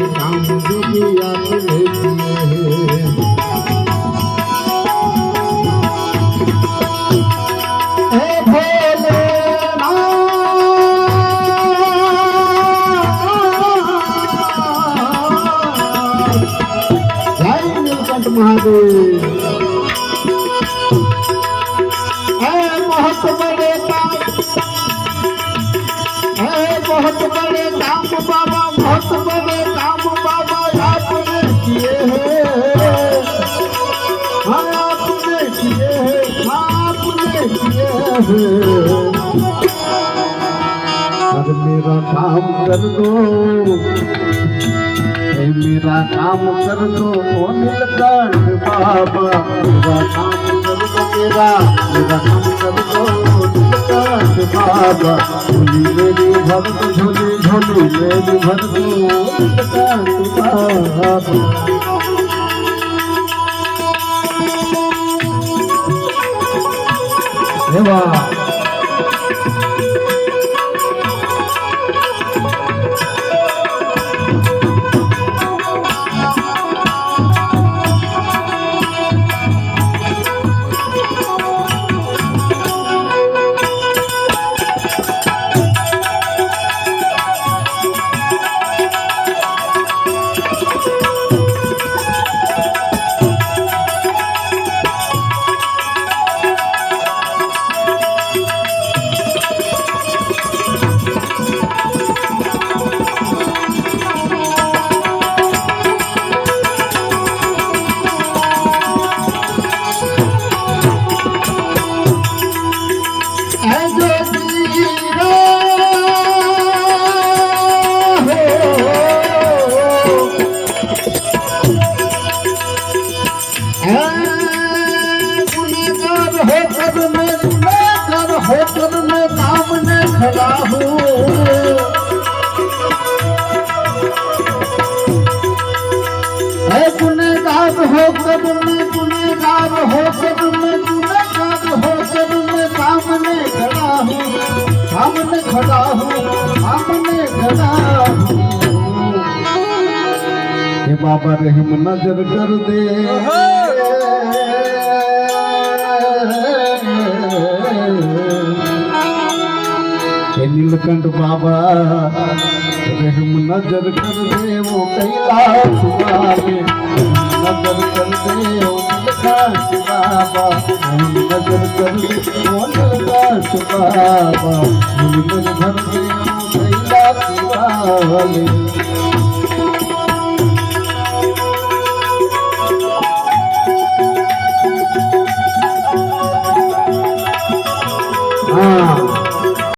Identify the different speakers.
Speaker 1: राम दुनिया महादेव बहुत बड़े काम बहुत बड़े काम बाबा बहुत बड़े काम बाबा आपने किए हैं आपने किए हैं आपने किए हैं अब मेरा काम कर दो मेरा काम कर दो ओ नीलकंठ बाबा मेरा काम कर दो मेरा काम कर दो नीलकंठ बाबा झोली मेरी भर दो झोली झोली मेरी भर दो नीलकंठ बाबा वाह होकर मैं सामने खड़ा हूँ गुनहगार होकर मैं गुनहगार होकर मैं गुनहगार होकर मैं सामने खड़ा हूँ सामने खड़ा हूँ सामने खड़ा हूँ बाबा रहम नजर कर दे नीलकंठ बाबा रहम नजर कर दे वो कैलाश वाले नजर कर दे वो नीलकंठ बाबा नजर कर दे वो नीलकंठ बाबा नजर भर दे वो कैलाश वाले हाँ